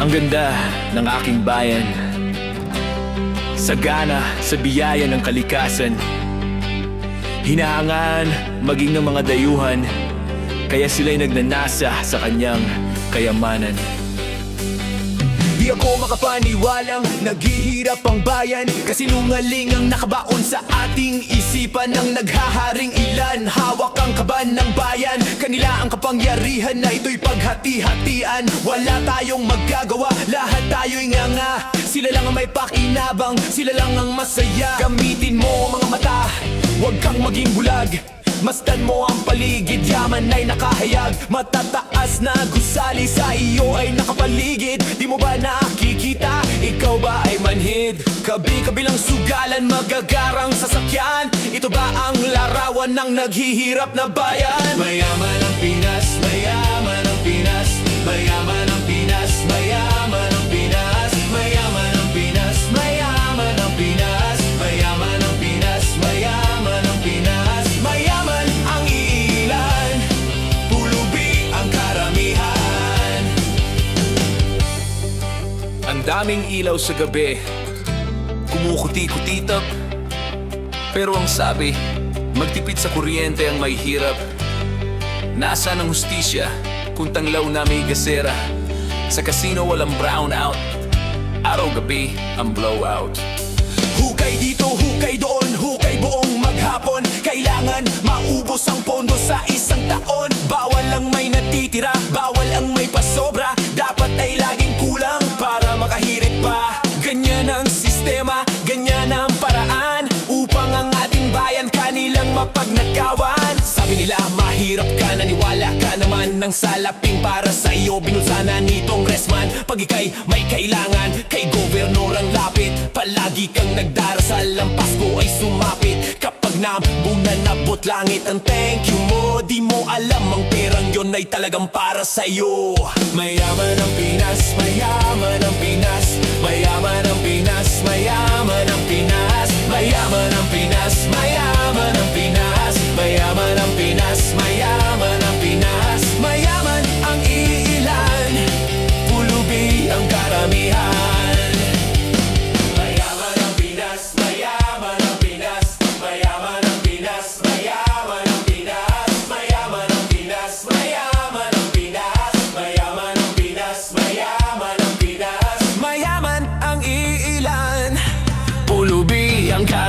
Ang ganda ng aking bayan, sagana sa biyaya ng kalikasan. Hinahangaan maging ng mga dayuhan, kaya sila'y nagnanasa sa kanyang kayamanan. Di ako makapaniwalang naghihirap ang bayan, kasinungaling ang nakabaon sa ating isipan ng naghaharing ilan. Hawak ang kaban ng bayan, kanila ang kapangyarihan na ito'y paghati-hatian. Wala tayong magagawa, lahat tayo'y nganga. Sila lang ang may pakinabang, sila lang ang masaya. Gamitin mo ang mga mata, huwag kang maging bulag. Masdan mo ang paligid, yaman ay nakahayag. Matataas na gusali sa iyo ay nakapaligid. Di mo ba nakikita? Ikaw ba ay manhid? Kabi-kabilang sugalan, magagarang sasakyan. Ito ba ang larawan ng naghihirap na bayan? Mayaman ang Pinas, mayaman ang Pinas, mayaman ang Pinas, mayaman ang Pinas, mayaman ang Pinas, mayaman ang Pinas, mayaman ang Pinas, mayaman ang Pinas. Mayaman ang ilan, pulubi ang karamihan. Ang daming ilaw sa gabi, kumukuti-kutitap. Pero ang sabi, magtipid sa kuryente ang may hirap. Nasaan ang hustisya kung tanglaw na may gasera? Sa casino walang brownout, araw-gabi ang blowout. Hukay dito, hukay doon, hukay buong maghapon. Kailangan maubos ang pondo sa isang taon. Bawal ang may natitira, bawal ang may pasobra. Dapat ay laging kulang para makahirit pa. Ganyan ang sistema, ganyan ang paraan, upang ang ating bayan kanilang mapagnakawan. Sabi nila mahirap ka, naniwala ka naman ng salaping para sa iyo. Binulsana nitong resman, pag ika'y may kailangan, kay gobernador ang lapit. Palagi kang nagdarasal, ang Pasko ay sumapit. Kapag nabunan nabot langit ang thank you mo, di mo alam ang perang yon ay talagang para sa iyo. Mayaman ang Pinas, mayaman ang Pinas, mayaman ang Pinas, mayaman ang Pinas, mayaman ang Pinas, mayaman ang Pinas, mayaman ang Pinas, mayaman ang Pinas. Mayaman ang iilan, pulubi ang karamihan. Mayaman ang Pinas, mayaman ang Pinas, mayaman ang Pinas, mayaman ang Pinas, mayaman ang Pinas, mayaman ang Pinas, mayaman ang Pinas, mayaman ang Pinas. Mayaman ang iilan, pulubi ang karamihan.